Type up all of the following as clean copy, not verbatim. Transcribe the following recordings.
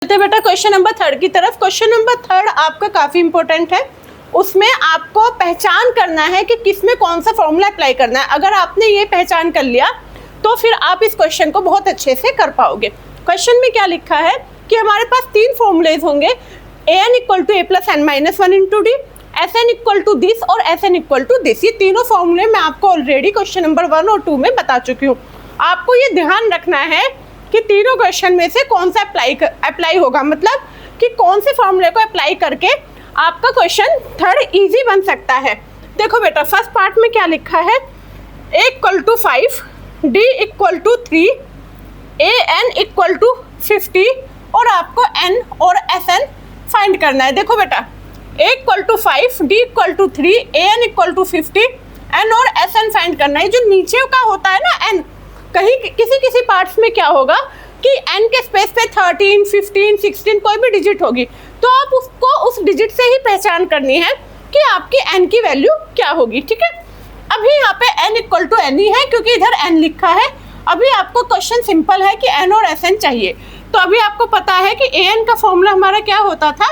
चलते बेटा question number 3 की तरफ। क्वेश्चन नंबर 3 आपका काफ़ी इंपॉर्टेंट है। उसमें आपको पहचान करना है कि किस में कौन सा फॉर्मूला अप्लाई करना है। अगर आपने ये पहचान कर लिया तो फिर आप इस क्वेश्चन को बहुत अच्छे से कर पाओगे। क्वेश्चन में क्या लिखा है कि हमारे पास 3 फॉर्मूलेज होंगे, an equal to a plus n minus 1 into D, Sn equal to this और Sn इक्वल टू दिस। ये तीनों फॉर्मूले मैं आपको ऑलरेडी क्वेश्चन नंबर 1 और 2 में बता चुकी हूँ। आपको ये ध्यान रखना है कि तीनों क्वेश्चन में से कौन सा अप्लाई होगा, मतलब कि कौन से फॉर्मूले को अप्लाई करके आपका क्वेश्चन 3 इजी बन सकता है। देखो बेटा, फर्स्ट पार्ट में क्या लिखा है, a equal to 5, d equal to 3, an equal to 50 और आपको n और Sn फाइंड करना है। देखो बेटा, a equal to 5, d equal to 3, an equal to 50, n और Sn फाइंड करना है। जो नीचे का होता है ना n, कहीं किसी पार्ट्स में क्या होगा कि n के स्पेस पे 13, 15, 16 कोई भी डिजिट होगी, तो आप उसको उस डिजिट से ही पहचान करनी है कि आपकी n की वैल्यू क्या होगी। ठीक है, अभी यहाँ पे n इक्वल टू n ही है क्योंकि इधर n लिखा है। अभी आपको क्वेश्चन सिंपल है कि n और Sn चाहिए। तो अभी आपको पता है कि an का फॉर्मूला हमारा क्या होता था,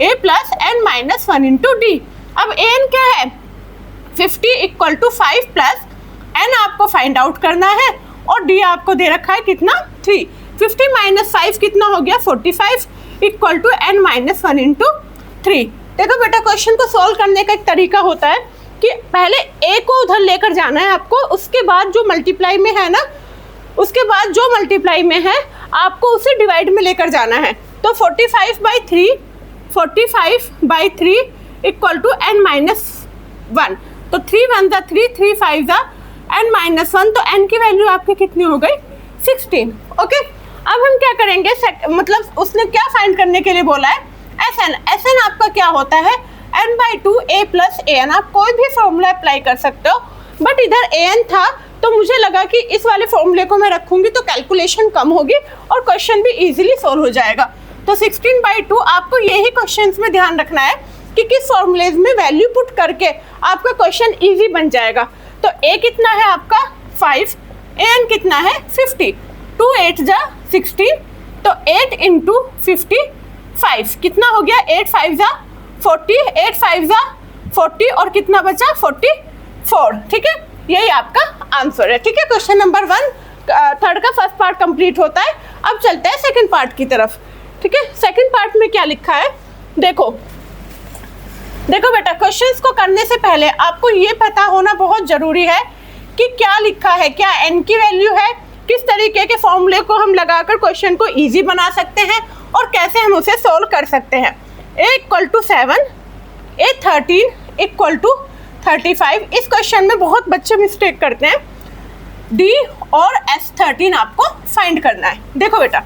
a plus n minus 1 into D. अब an क्या है, 50 इक्वल टू 5 प्लस n आपको फाइंड आउट करना है और d आपको दे रखा है कितना, 3। 50 माइनस 5 कितना हो गया, 45 equal to n minus 1 into 3। देखो बेटा, क्वेश्चन को सॉल्व करने का एक तरीका होता है कि पहले a को उधर लेकर जाना है आपको, उसके बाद जो मल्टीप्लाई में है ना, उसके बाद जो मल्टीप्लाई में है आपको उसे डिवाइड में लेकर जाना है। तो 45/3 इक्वल टू n माइनस 1। तो 3 1 ज़ा 3, 3 5 ज़ा n माइनस 1। तो n की वैल्यू आपकी कितनी हो गई, 16। ओके, अब हम क्या करेंगे, मतलब उसने क्या फाइंड करने के लिए बोला है, Sn आपका क्या होता है, n/2 a प्लस an। आप कोई भी फॉर्मूला अप्लाई कर सकते हो, बट इधर an था तो मुझे लगा कि इस वाले फॉर्मूले को मैं रखूंगी तो कैलकुलेशन कम होगी और क्वेश्चन भी इजीली सॉल्व हो जाएगा। तो 16/2 आपको यही क्वेश्चंस में ध्यान रखना है कि किस फॉर्मूलेज में वैल्यू पुट करके आपका क्वेश्चन इजी बन जाएगा। तो a कितना है आपका 5, an कितना है 50, 2 8 जा 16, तो 8 इंटू 55 कितना हो गया, 8 5 जा 40, 8 5 जा 40 और कितना बचा 44। ठीक है, यही आपका आंसर है। ठीक है, क्वेश्चन नंबर 1 3 का फर्स्ट पार्ट कंप्लीट होता है। अब चलते हैं सेकंड पार्ट की तरफ। ठीक है, सेकंड पार्ट में क्या लिखा है, देखो बेटा, क्वेश्चंस को करने से पहले आपको ये पता होना बहुत ज़रूरी है कि क्या लिखा है, क्या n की वैल्यू है, किस तरीके के फॉर्मूले को हम लगाकर क्वेश्चन को इजी बना सकते हैं और कैसे हम उसे सोल्व कर सकते हैं। a equal to 7, a 13 equal to 35। इस क्वेश्चन में बहुत बच्चे मिस्टेक करते हैं, d और s13 आपको फाइंड करना है। देखो बेटा,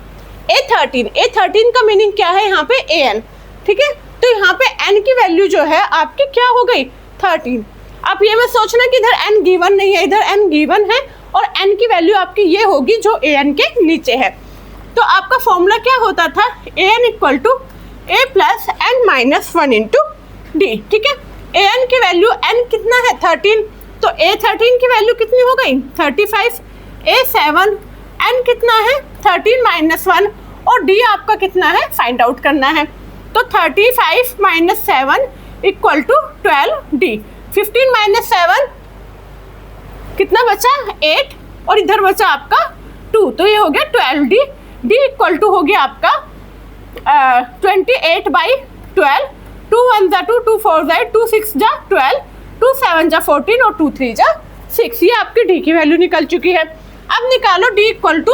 a13 का मीनिंग क्या है, यहाँ पे an। ठीक है, तो यहाँ पे n की वैल्यू जो है आपकी क्या हो गई, 13। आप ये मत सोचना कि इधर n गिवन नहीं है, इधर n गिवन है और n की वैल्यू आपकी ये होगी जो an के नीचे है। तो आपका फॉर्मूला क्या होता था, an equal to a plus n minus 1 into D. ठीक है, an की वैल्यू n कितना है 13, तो a13 की वैल्यू कितनी हो गई 35, a7 n कितना है 13 माइनस 1 और d आपका कितना है फाइंड आउट करना है। तो 35 minus 7 equal to 12d। 15 minus 7 कितना बचा 8 और इधर बचा आपका 2, तो ये हो गया 12d। d इक्वल टू हो गया आपका 28/12। 2 1 जा 2, 2 4 जा 2, 6 जा 12, 2 7 जा 14 और 2 3 जा 6। ये आपकी d की वैल्यू निकल चुकी है। अब निकालो d इक्वल टू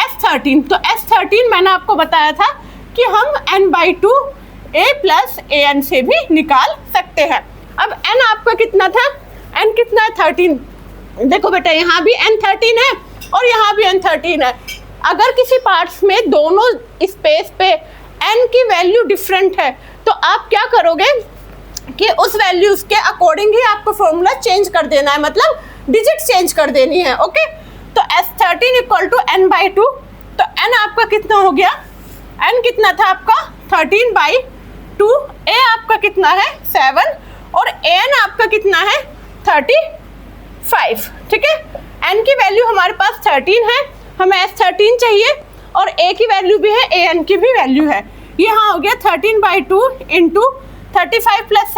s13। तो s13 मैंने आपको बताया था कि हम n/2 a प्लस an से भी निकाल सकते हैं। अब n आपका कितना था, n कितना है 13। देखो बेटा, यहाँ भी n 13 है और यहाँ भी n 13 है। अगर किसी पार्ट्स में दोनों स्पेस पे n की वैल्यू डिफरेंट है तो आप क्या करोगे कि उस वैल्यूज के अकॉर्डिंग ही आपको फॉर्मूला चेंज कर देना है, मतलब डिजिट चेंज कर देनी है। ओके, तो s13 इक्वल टू n/2। तो n आपका कितना हो गया, n कितना था आपका 13/2, a आपका कितना है 7 और an आपका कितना है 35। ठीक है, n की वैल्यू हमारे पास 13 है, हमें s13 चाहिए और a की वैल्यू भी है, an की भी वैल्यू है। यहाँ हो गया 13/2 इंटू 35 प्लस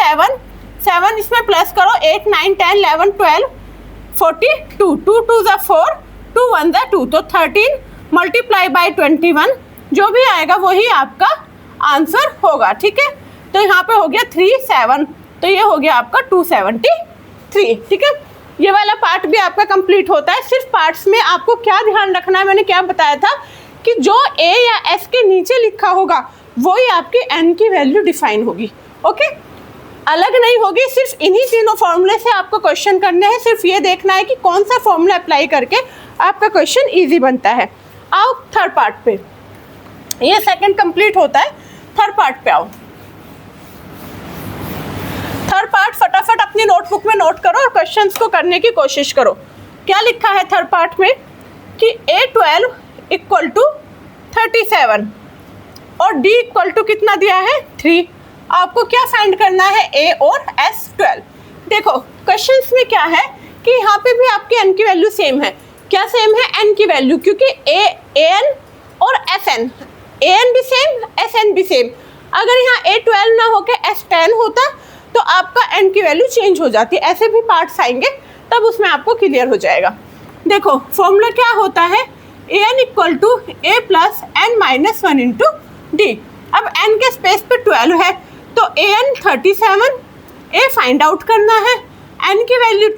7 इसमें प्लस करो, 8 9 10 11 12 42, 2 2 ज़ा 4, 2 1 ज़ा 2, तो 13 मल्टीप्लाई बाई 21 जो भी आएगा वही आपका आंसर होगा। ठीक है, तो यहाँ पे हो गया 3 7, तो ये हो गया आपका 273। ठीक है, ये वाला पार्ट भी आपका कंप्लीट होता है। सिर्फ पार्ट्स में आपको क्या ध्यान रखना है, मैंने क्या बताया था कि जो ए या एस के नीचे लिखा होगा वही आपकी एन की वैल्यू डिफाइन होगी। ओके, अलग नहीं होगी। सिर्फ इन्हीं तीनों फॉर्मूले से आपको क्वेश्चन करने हैं। सिर्फ ये देखना है कि कौन सा फॉर्मूला अप्लाई करके आपका क्वेश्चन ईजी बनता है। आओ थर्ड पार्ट पे, ये सेकंड कंप्लीट होता है, थर्ड पार्ट पे आओ। थर्ड पार्ट फटाफट अपनी नोटबुक में नोट करो और क्वेश्चंस को करने की कोशिश करो। क्या लिखा है थर्ड पार्ट में कि A12 इक्वल टू 37 और D इक्वल टू कितना दिया है 3। आपको क्या फाइंड करना है, A और S12। देखो क्वेश्चंस में क्या है कि यहाँ पे भी आपकी n की वैल्यू सेम है। क्या सेम है, n की वैल्यू, क्योंकि an और Sn, an भी सेम Sn भी सेम। अगर यहाँ A12 ना होकर S10 होता तो आपका n की वैल्यू चेंज हो जाती। ऐसे भी पार्ट्स आएंगे तब उसमें आपको क्लियर हो जाएगा। देखो फॉर्मूला क्या होता है, an equal to a plus n minus 1 into D. अब n के स्पेस पे 12 है तो an 37, a फाइंड आउट करना है, n की वैल्यू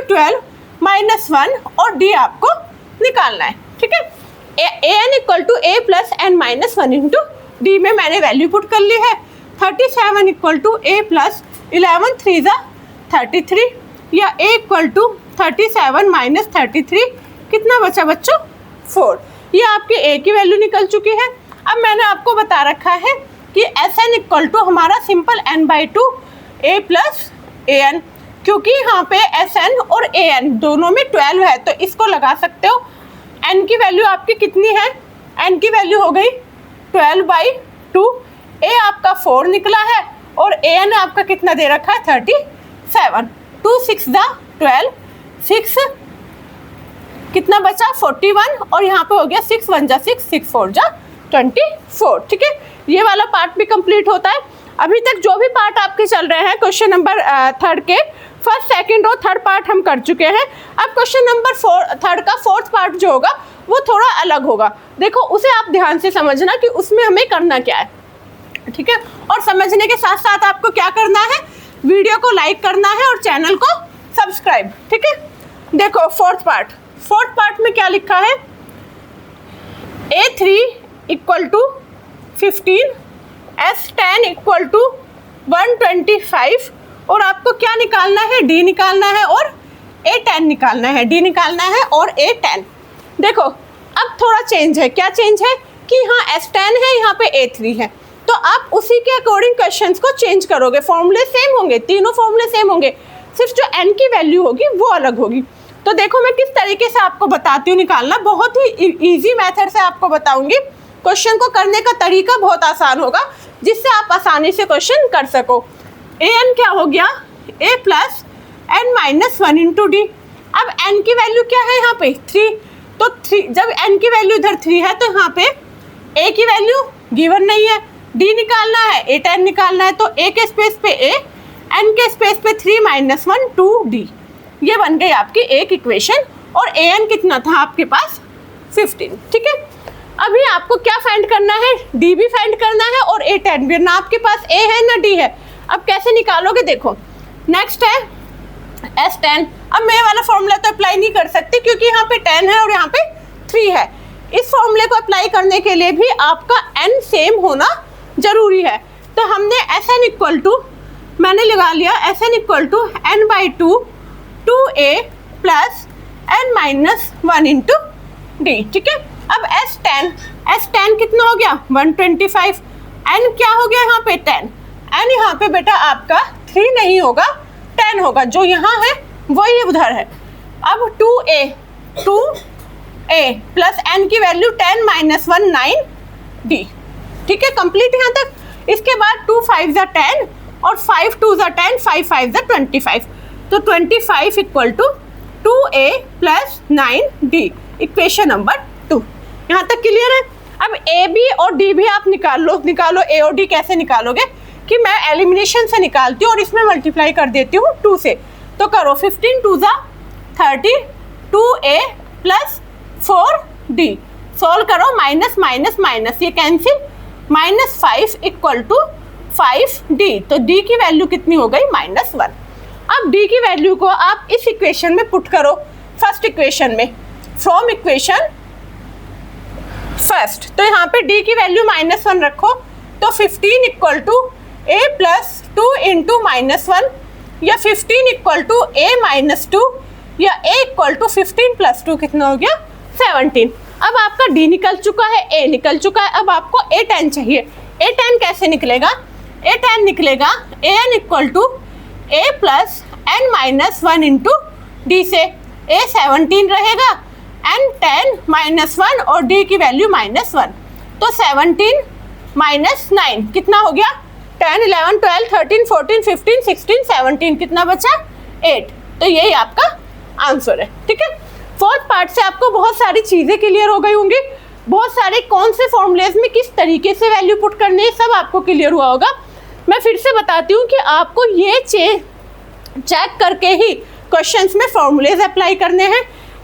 12 माइनस 1 और d आपको निकालना है। ठीक है, an equal to a plus n minus 1 into D में मैंने वैल्यू पुट कर ली है। 37 इक्वल टू a प्लस 11 3 ज़ा 33 या a इक्वल टू 37 माइनस 33 कितना बचा बच्चों 4। ये आपकी a की वैल्यू निकल चुकी है। अब मैंने आपको बता रखा है कि Sn इक्वल टू हमारा simple n/2 a plus an, क्योंकि यहाँ पे Sn और an दोनों में 12 है तो इसको लगा सकते हो। n की वैल्यू आपकी कितनी है, n की वैल्यू हो गई 12/2, a आपका 4 निकला है और an आपका कितना दे रखा है 37। 2 6 ज़ा 12, 6 कितना बचा 41 और यहाँ पे हो गया 6 1 ज़ा 6, 6 4 ज़ा 24। ठीक है, ये वाला पार्ट भी कंप्लीट होता है। अभी तक जो भी पार्ट आपके चल रहे हैं क्वेश्चन नंबर थर्ड के फर्स्ट सेकंड और थर्ड पार्ट हम कर चुके हैं। अब क्वेश्चन नंबर थर्ड का फोर्थ पार्ट जो होगा वो थोड़ा अलग होगा। देखो उसे आप ध्यान से समझना कि उसमें हमें करना क्या है। ठीक है, और समझने के साथ साथ आपको क्या करना है, वीडियो को लाइक करना है और चैनल को सब्सक्राइब। ठीक है, देखो फोर्थ पार्ट में क्या लिखा है, A3 equal to 15, S10 equal to 125 और आपको क्या निकालना है, D निकालना है और A10 निकालना है, D निकालना है और A10। देखो अब थोड़ा चेंज है, क्या चेंज है कि यहाँ S10 है, यहाँ पे A3 है, तो आप उसी के अकॉर्डिंग क्वेश्चंस को चेंज करोगे। फॉर्मूले सेम होंगे, तीनों फॉर्मूले सेम होंगे, सिर्फ जो n की वैल्यू होगी वो अलग होगी। तो देखो मैं किस तरीके से आपको बताती हूँ निकालना, बहुत ही इजी मेथड से आपको बताऊंगी। क्वेश्चन को करने का तरीका बहुत आसान होगा जिससे आप आसानी से क्वेश्चन कर सको। an क्या हो गया, a plus n minus 1 into D. अब n की वैल्यू क्या है यहाँ पे 3, तो 3 जब n की वैल्यू इधर 3 है तो यहाँ पे a की वैल्यू गिवन नहीं है, d निकालना है, A10 निकालना है, तो a के स्पेस पे a, n के स्पेस पे 3 माइनस 1 2d। ये बन गई आपकी एक इक्वेशन और an कितना था आपके पास 15। ठीक है, अभी आपको क्या फाइंड करना है, d भी फाइंड करना है और A10 भी, ना आपके पास a है ना d है। अब कैसे निकालोगे, देखो नेक्स्ट है S10। अब मैं वाला फॉर्मूला तो अप्लाई नहीं कर सकती क्योंकि यहाँ पे 10 है और यहाँ पे 3 है। इस फॉर्मूले को अप्लाई करने के लिए भी आपका n सेम होना जरूरी है। तो हमने Sn इक्वल टू मैंने लगा लिया, Sn equal to n/2 2a plus n minus 1 into D. ठीक है, अब S10 कितना हो गया 125, n क्या हो गया यहाँ पे 10, n यहाँ पे बेटा आपका 3 नहीं होगा 10 होगा, जो यहाँ है वही उधर है। अब 2a प्लस n की वैल्यू 10 माइनस 1 9d। ठीक है, कंप्लीट यहाँ तक। इसके बाद 2 5 ज़ा 10 और 5 2 ज़ा 10, 5 5 ज़ा 25, तो 25 इक्वल टू 2a प्लस 9d, इक्वेशन नंबर यहाँ तक क्लियर है। अब ए बी और डी भी आप निकालो ए और डी कैसे निकालोगे कि मैं एलिमिनेशन से निकालती हूँ और इसमें मल्टीप्लाई कर देती हूँ 2 से। तो करो 15 2 ज़ा 30 2a प्लस 4d, सॉल्व करो, माइनस माइनस माइनस ये कैंसिल, -5 इक्वल टू 5d। तो d की वैल्यू कितनी हो गई -1। अब d की वैल्यू को आप इस इक्वेशन में पुट करो, फर्स्ट इक्वेशन में, फ्रॉम इक्वेशन फर्स्ट। तो यहाँ पे d की वैल्यू -1 रखो, तो 15 equal to a plus 2 into -1 या 15 इक्वल टू a माइनस 2 या a इक्वल टू 15 प्लस 2 कितना हो गया 17। अब आपका d निकल चुका है, a निकल चुका है, अब आपको a tan चाहिए। a tan कैसे निकलेगा? a tan निकलेगा an equal to a plus n minus 1 into D से, a 17 रहेगा n 10 -1 और d की वैल्यू -1, तो 17 -9 कितना हो गया 10 11 12 13 14 15 16 17 कितना बचा 8। तो यही आपका आंसर है। ठीक है, फोर्थ पार्ट से आपको बहुत सारी चीज़ें क्लियर हो गई होंगी, बहुत सारे कौन से फॉर्मूलेज में किस तरीके से वैल्यू पुट करनी है सब आपको क्लियर हुआ होगा। मैं फिर से बताती हूँ कि आपको ये चेक करके ही क्वेश्चंस में फॉर्मूलेज अप्लाई करने हैं।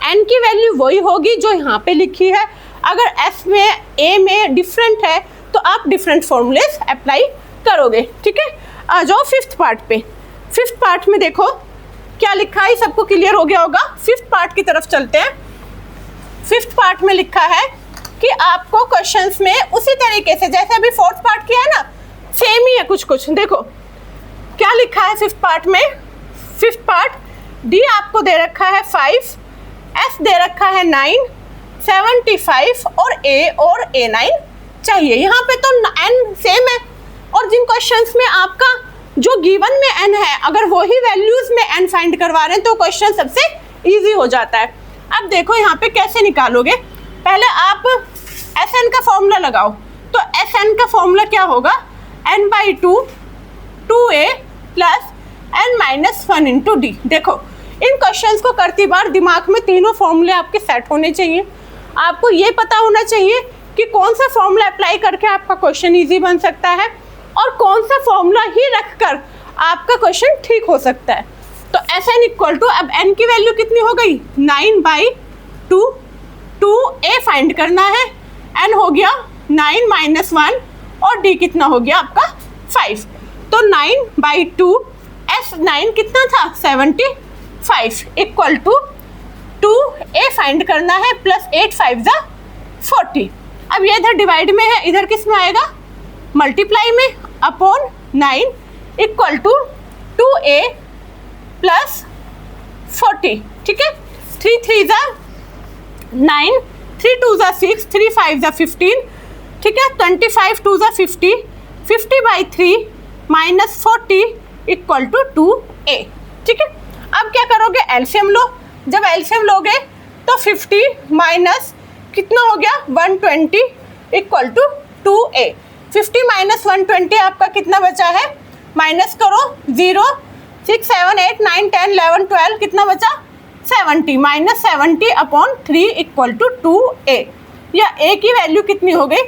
n की वैल्यू वही होगी जो यहाँ पे लिखी है, अगर s में a में डिफरेंट है तो आप डिफरेंट फॉर्मूलेज अप्लाई करोगे। ठीक है, आ जाओ फिफ्थ पार्ट पे। फिफ्थ पार्ट में देखो क्या लिखा है, सबको क्लियर हो गया होगा। फिफ्थ पार्ट की तरफ चलते हैं। फिफ्थ पार्ट में लिखा है कि आपको क्वेश्चंस में उसी तरीके से जैसे अभी फोर्थ पार्ट किया है ना, सेम ही है कुछ कुछ। देखो क्या लिखा है फिफ्थ पार्ट में। फिफ्थ पार्ट डी आपको दे रखा है 5, एस दे रखा है 9, 75 और A9 चाहिए। यहाँ पे तो n सेम है और जिन क्वेश्चंस में आपका जो गिवन में n है अगर वही वैल्यूज में n फाइंड करवा रहे हैं तो क्वेश्चन सबसे इजी हो जाता है। अब देखो यहाँ पे कैसे निकालोगे, पहले आप Sn का फॉर्मूला लगाओ। तो Sn का फॉर्मूला क्या होगा, n/2 2a plus n-1 into D. देखो इन क्वेश्चंस को करती बार दिमाग में तीनों फॉर्मूले आपके सेट होने चाहिए। आपको ये पता होना चाहिए कि कौन सा फॉर्मूला अप्लाई करके आपका क्वेश्चन इजी बन सकता है और कौन सा फॉर्मूला ही रखकर आपका क्वेश्चन ठीक हो सकता है। तो Sn इक्वल टू, अब n की वैल्यू कितनी हो गई 9/2, 2a फाइंड करना है, n हो गया 9-1 और d कितना हो गया आपका 5। तो 9/2 S9 कितना था 75 इक्वल टू 2a फाइंड करना है प्लस 8 5 ज़ा 40। अब ये इधर डिवाइड में है, इधर किस में आएगा मल्टीप्लाई में, upon 9 equal to 2a plus 40। ठीक है, 3 3 ज़ा 9, 3 2 ज़ा 6, 3 5 ज़ा 15। ठीक है, 25 2 ज़ा 50, 50/3 माइनस 40 इक्वल टू 2a। ठीक है, अब क्या करोगे एलसीएम लो। जब एलसीएम लोगे तो 50 माइनस कितना हो गया 120 इक्वल टू 2a। 50 माइनस 120 आपका कितना बचा है, माइनस करो 0 6 7 8 9 10 11 12 कितना बचा 70, minus 70 upon 3 equal to 2a। या a की वैल्यू कितनी हो गई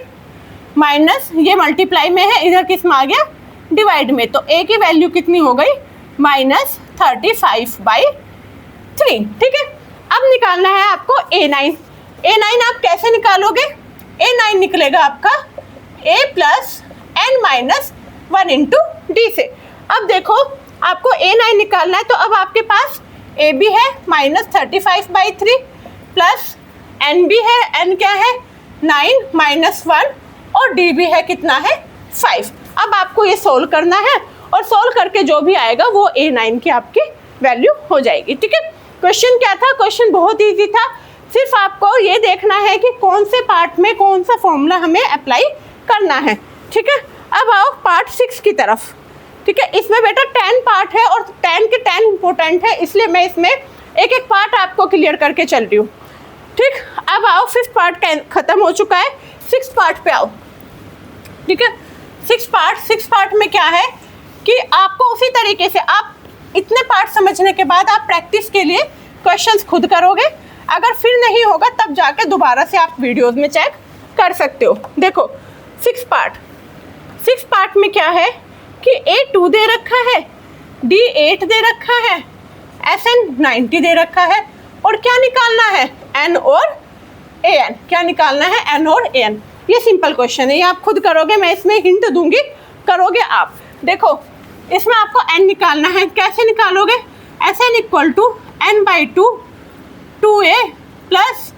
माइनस, ये मल्टीप्लाई में है, इधर किस में आ गया डिवाइड में, तो a की वैल्यू कितनी हो गई -35/3। ठीक है, अब निकालना है आपको A9। A9 आप कैसे निकालोगे, A9 निकलेगा आपका a plus n-1 into D से। अब देखो आपको A9 निकालना है, तो अब आपके पास a भी है -35/3 प्लस n भी है, n क्या है 9-1 और d भी है कितना है 5। अब आपको ये सोल्व करना है और सोल्व करके जो भी आएगा वो A9 की आपकी वैल्यू हो जाएगी। ठीक है, क्वेश्चन क्या था, क्वेश्चन बहुत इजी था, सिर्फ आपको ये देखना है कि कौन से पार्ट में कौन सा फॉर्मूला हमें अप्लाई करना है। ठीक है, अब आओ पार्ट 6 की तरफ। ठीक है, इसमें बेटा 10 पार्ट है और 10 के 10 इंपॉर्टेंट है, इसलिए मैं इसमें एक एक पार्ट आपको क्लियर करके चल रही हूँ। ठीक, अब आओ 5th पार्ट खत्म हो चुका है, 6th पार्ट पे आओ। ठीक है, 6th पार्ट में क्या है कि आपको उसी तरीके से आप इतने पार्ट समझने के बाद आप प्रैक्टिस के लिए क्वेश्चंस खुद करोगे। अगर फिर नहीं होगा तब जाके दोबारा से आप वीडियोस में चेक कर सकते हो। देखो 6 पार्ट में क्या है कि A2 दे रखा है, D8 दे रखा है, SN 90 दे रखा है, और क्या निकालना है, N और AN। क्या निकालना है, N और AN। ये सिंपल क्वेश्चन है, ये आप खुद करोगे, मैं इसमें हिंट दूंगी, करोगे आप। देखो इसमें आपको N निकालना है, कैसे निकालोगे, SN equal to N/2 2A plus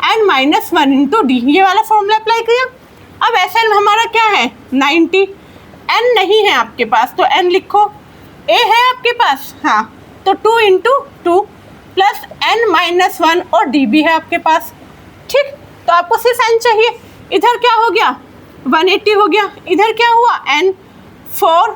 N-1 into D, ये वाला फॉर्मूला अप्लाई किया। अब SN हमारा क्या है 90, N नहीं है आपके पास तो N लिखो, A है आपके पास, हाँ, तो 2 इंटू 2 प्लस N-1 और D भी है आपके पास, ठीक। तो आपको सिर्फ N चाहिए। इधर क्या हो गया 180 हो गया, इधर क्या हुआ N 4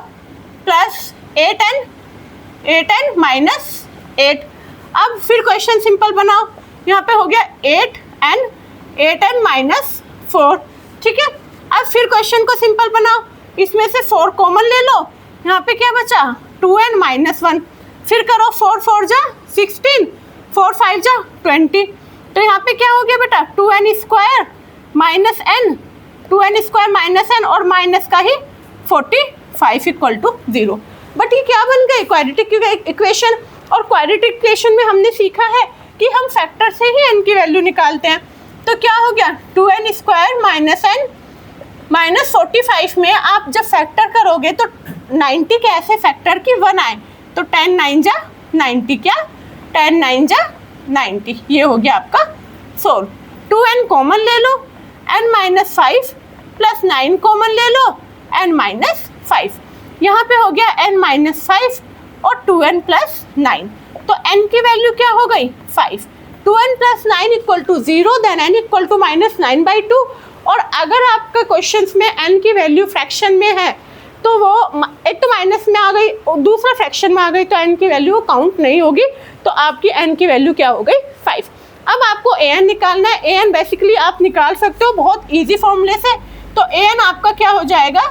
प्लस 8N माइनस 8। अब फिर क्वेश्चन सिंपल बनाओ, यहाँ पे हो गया 8N माइनस 4, ठीक है। अब फिर क्वेश्चन को सिंपल बनाओ, इसमें से 4 कॉमन ले लो, यहाँ पे क्या बचा 2N माइनस 1, फिर करो 4 4 जा 16, 4 5 जा 20, तो यहाँ पे क्या हो गया बेटा 2N square minus N, 2N square minus N और माइनस का ही 45 इक्वल टू 0। बट ये क्या बन गई क्वाड्रेटिक इक्वेशन। और क्वाड्रेटिक इक्वेशन में हमने सीखा है कि हम फैक्टर से ही n की वैल्यू निकालते हैं। तो क्या हो गया 2N square minus N minus 45 में आप जब फैक्टर करोगे तो 90 के ऐसे फैक्टर की 1 आए, तो 10 9 जा 90, क्या 10 9 जा 90, ये हो गया आपका सोल्व। 2N कॉमन ले लो, N-5 प्लस 9 कॉमन ले लो, N-5, यहाँ पे हो गया N-5 और 2N प्लस 9, तो N की वैल्यू क्या हो गई 5, 2N plus 9 equal to 0, then N equal to -9/2। और अगर आपका क्वेश्चंस में N की वैल्यू फ्रैक्शन में है तो वो एक तो माइनस में आ गई और दूसरा फ्रैक्शन में आ गई, तो N की वैल्यू काउंट नहीं होगी, तो आपकी N की वैल्यू क्या हो गई 5। अब आपको AN निकालना है। AN बेसिकली आप निकाल सकते हो बहुत इजी फॉर्मूले से, तो AN आपका क्या हो जाएगा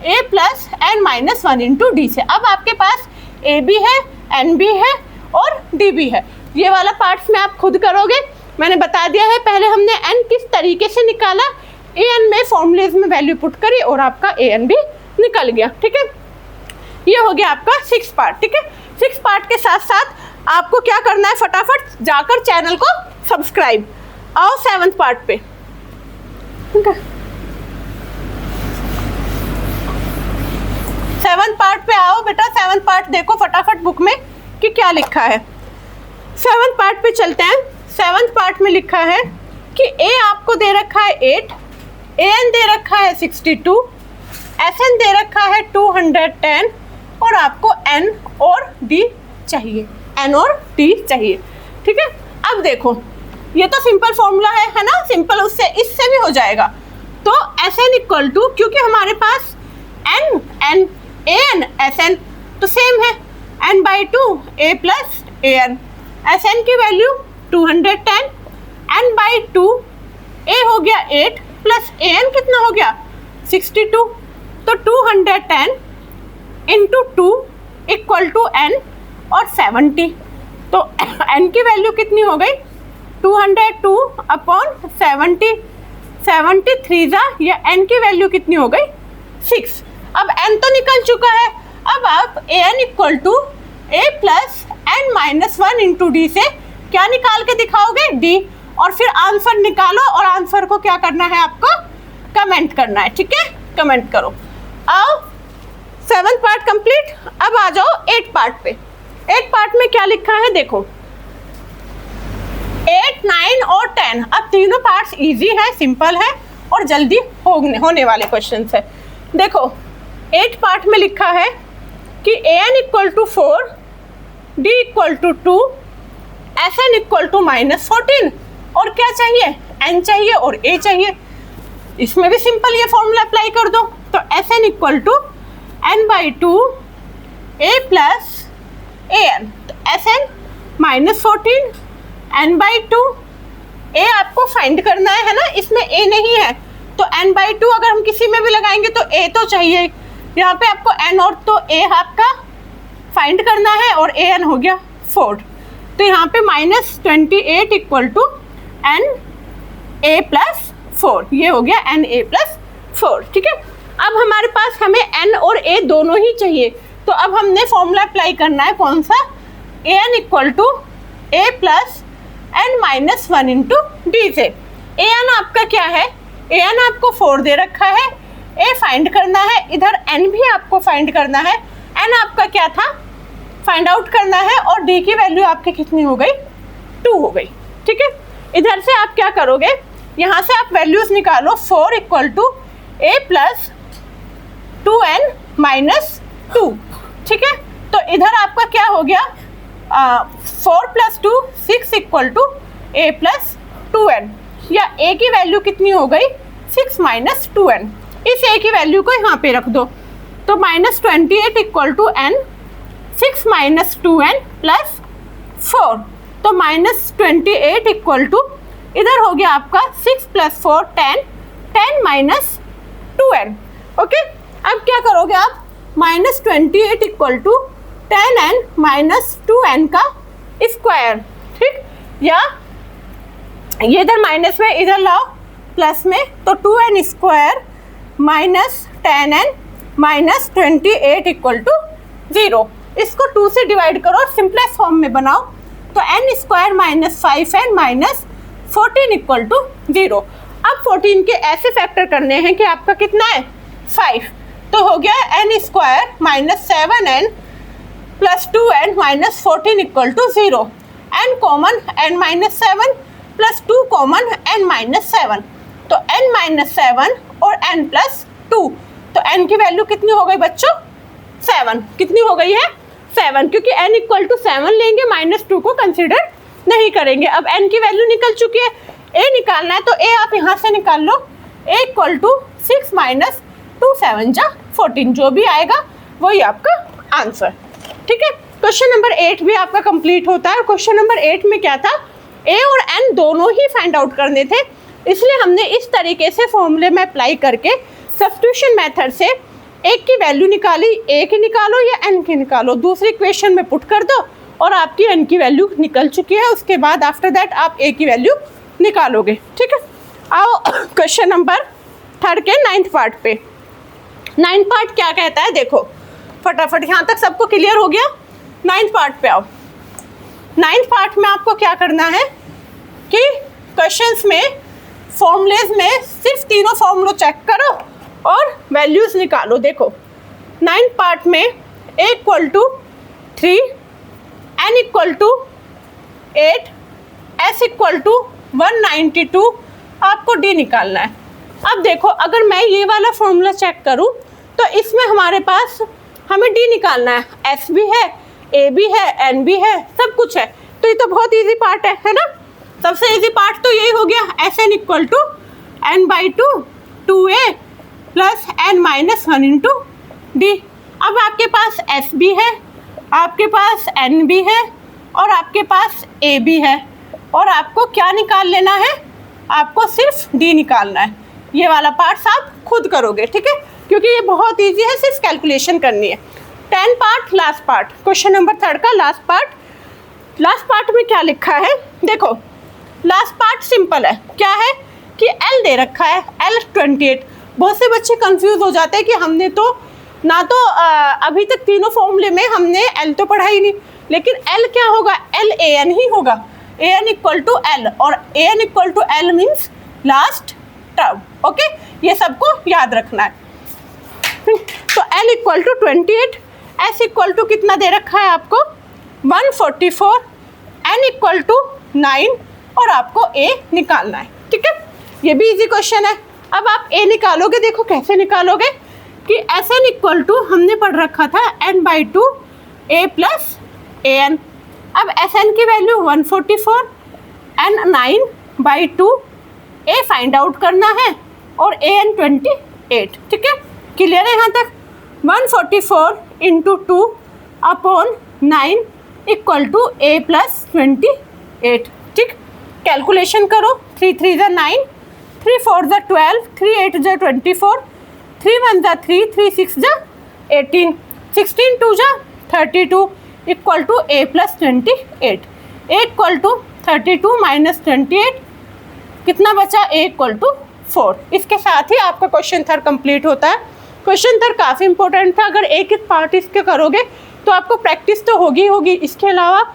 A plus N-1 into D से। अब आपके पास A भी है, N भी है और D भी है। ये वाला पार्ट्स में आप खुद करोगे, मैंने बता दिया है। पहले हमने N किस तरीके से निकाला, AN में फॉर्मूलेज में वैल्यू पुट करी और आपका AN भी निकल गया, ठीक है। ये हो गया आपका 6 पार्ट, ठीक है। 6 पार्ट के साथ साथ आपको क्या करना है, फटाफट जाकर चैनल को सब्सक्राइब। आओ 7th पार्ट पे, ठीक है। 7th पार्ट पे आओ बेटा, 7th पार्ट देखो फटाफट बुक में कि क्या लिखा है। 7th पार्ट पे चलते हैं। 7th पार्ट में लिखा है कि A आपको दे रखा है 8, AN दे रखा है 62, SN दे रखा है 210 और आपको N और D चाहिए, N और D चाहिए, ठीक है। अब देखो ये तो सिंपल फॉर्मूला है ना, सिंपल, उससे इससे भी हो जाएगा। तो SN इक्वल टू, क्योंकि हमारे पास N AN SN तो सेम है, N/2 A plus AN, SN की वैल्यू 210, N/2 A हो गया 8 प्लस AN कितना हो गया 62, तो 210 इंटू 2 इक्वल टू N और 70, तो N की वैल्यू कितनी हो गई 202 अपॉन 70, 73 जा, या N की वैल्यू कितनी हो गई 6। अब N तो निकल चुका है, अब आप AN equal to A plus N-1 into D से क्या निकाल के दिखाओगे D, और फिर आंसर निकालो और आंसर को क्या करना है आपको कमेंट करना है, ठीक है। कमेंट करो। आओ 7th पार्ट कंप्लीट। अब आ जाओ 8 पार्ट पे। 8 पार्ट में क्या लिखा है देखो, 8 9 और 10। अब तीनों पार्ट्स इजी है, सिंपल है और जल्दी होने वाले क्वेश्चन है। देखो 8 पार्ट में लिखा है कि AN equal to 4, D equal to 2, SN equal to -14 और क्या चाहिए N चाहिए और A चाहिए। इसमें भी सिंपल ये फॉर्मूला अप्लाई कर दो, तो SN equal to N/2 A plus AN, तो SN -14 N/2 A आपको फाइंड करना है ना, इसमें A नहीं है तो N/2 अगर हम किसी में भी लगाएंगे तो A तो चाहिए, यहाँ पे आपको N और तो A आपका फाइंड करना है और AN हो गया 4। तो यहाँ पे -28 इक्वल टू NA+4, ये हो गया NA+4, ठीक है। अब हमारे पास हमें N और A दोनों ही चाहिए, तो अब हमने फॉर्मूला अप्लाई करना है, कौन सा, AN equal to A+N-1 into D से। AN आपका क्या है, AN आपको 4 दे रखा है, A फाइंड करना है, इधर N भी आपको फाइंड करना है, N आपका क्या था, फाइंड आउट करना है, और D की वैल्यू आपकी कितनी हो गई, 2 हो गई, ठीक है। इधर से आप क्या करोगे, यहाँ से आप वैल्यूज निकालो, 4 इक्वल टू A+2N-2, ठीक है। तो इधर आपका क्या हो गया, 4 + 2 6 इक्वल टू A+2N, या A की वैल्यू कितनी हो गई, 6 - 2N। इस A की वैल्यू को यहाँ पे रख दो, तो -28 इक्वल टू N, 6 - 2N + 4, तो -28 इक्वल टू, इधर हो गया आपका 6 + 4 10, 10 - 2N, ओके। अब क्या करोगे आप, -28 इक्वल टू 10N - 2N का स्क्वायर, ठीक, या ये इधर माइनस में इधर लाओ प्लस में, तो 2N square -10N - 28 equal to 0। इसको 2 से डिवाइड करो और सिंपलेस्ट फॉर्म में बनाओ, तो N square -5N - 14 equal to 0। अब 14 के ऐसे फैक्टर करने हैं कि आपका कितना है, 5, तो हो गया N square -7N + 2N - 14 equal to 0। N common N - 7 + 2 common N - 7, तो N - 7 और N + 2, तो N की वैल्यू कितनी हो गई बच्चों, 7, कितनी हो गई है, 7, क्योंकि N इक्वल टू 7 लेंगे, -2 को कंसिडर नहीं करेंगे। अब N की वैल्यू निकल चुकी है, A निकालना है, तो A आप यहाँ से निकाल लो, A इक्वल टू 6 - 2 7 जा 14, जो भी आएगा वही आपका आंसर, ठीक है। क्वेश्चन नंबर 8 भी आपका कंप्लीट होता है। क्वेश्चन नंबर 8 में क्या था, A और N दोनों ही फाइंड आउट करने थे, इसलिए हमने इस तरीके से फॉर्मूले में अप्लाई करके सब्स्टिट्यूशन मेथड से एक की वैल्यू निकाली, A की निकालो या N की निकालो, दूसरी इक्वेशन में पुट कर दो और आपकी N की वैल्यू निकल चुकी है। उसके बाद आफ्टर दैट आप A की वैल्यू निकालोगे, ठीक है। आओ क्वेश्चन नंबर 3 के 9th पार्ट पे। 9th पार्ट क्या कहता है, देखो फटाफट, यहाँ तक सबको क्लियर हो गया। 9th पार्ट पे आओ। 9th पार्ट में आपको क्या करना है कि क्वेश्चंस में फॉर्मूलेज में सिर्फ तीनों फॉर्मूलों चेक करो और वैल्यूज निकालो। देखो 9th पार्ट में A equal to 3, N equal to 8, S equal to 192, आपको D निकालना है। अब देखो अगर मैं ये वाला फॉर्मूला चेक करूं तो इसमें हमारे पास हमें D निकालना है, S भी है, A भी है, N भी है, सब कुछ है, तो ये तो बहुत इजी पार्ट है ना। सबसे इजी पार्ट तो यही हो गया, Sn equal to n/2 2a plus n-1 into D। अब आपके पास S भी है, आपके पास N भी है और आपके पास A भी है, और आपको क्या निकाल लेना है, आपको सिर्फ D निकालना है। ये वाला पार्ट आप खुद करोगे, ठीक है, क्योंकि ये बहुत इजी है, सिर्फ कैलकुलेशन करनी है। 10 part last part, question number 3 का लास्ट पार्ट। लास्ट पार्ट में क्या लिखा है, देखो लास्ट पार्ट सिंपल है, क्या है कि L दे रखा है, L 28। बहुत से बच्चे कंफ्यूज हो जाते हैं कि हमने तो ना तो अभी तक तीनों फॉर्मूले में हमने L तो पढ़ा ही नहीं, लेकिन L क्या होगा, LAN ही होगा, AN इक्वल टू L, और AN equal to L means last term, okay, ये सबको याद रखना है। तो L equal to 28, S equal टू कितना दे रखा है आपको 144, N इक्वल टू 9 और आपको A निकालना है, ठीक है। ये भी इजी क्वेश्चन है। अब आप A निकालोगे, देखो कैसे निकालोगे कि Sn इक्वल टू हमने पढ़ रखा था n/2 A प्लस AN। अब Sn की value 144, N 9/2, A find out करना है और AN 28, ठीक है, क्लियर है यहाँ तक। 144 into 2 upon 9 equal to A plus 28, ठीक। कैलकुलेशन करो, 3 3 = 9, 3 4 = 12, 3 8 = 24, 3 1 = 3, 3 6 = 18, 16 2 = 32 equal to A plus 28। A equal to 32 minus 28 कितना बचा, A इक्वल टू 4। इसके साथ ही आपका क्वेश्चन थर कंप्लीट होता है। क्वेश्चन थर काफ़ी इंपॉर्टेंट था, अगर एक एक पार्ट इसके करोगे तो आपको प्रैक्टिस तो होगी। इसके अलावा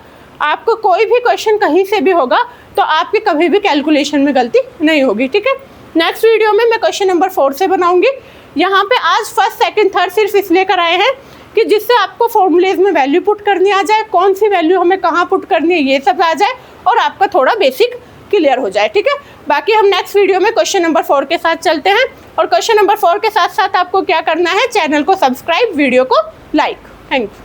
आपको कोई भी क्वेश्चन कहीं से भी होगा तो आपकी कभी भी कैलकुलेशन में गलती नहीं होगी, ठीक है। नेक्स्ट वीडियो में मैं क्वेश्चन नंबर 4 से बनाऊंगी। यहाँ पे आज फर्स्ट सेकंड थर्ड सिर्फ इसलिए कराए हैं कि जिससे आपको फॉर्मूलेज में वैल्यू पुट करनी आ जाए, कौन सी वैल्यू हमें कहाँ पुट करनी है ये सब आ जाए और आपका थोड़ा बेसिक क्लियर हो जाए, ठीक है। बाकी हम नेक्स्ट वीडियो में क्वेश्चन नंबर 4 के साथ चलते हैं। और क्वेश्चन नंबर 4 के साथ साथ आपको क्या करना है, चैनल को सब्सक्राइब, वीडियो को लाइक। Thank you.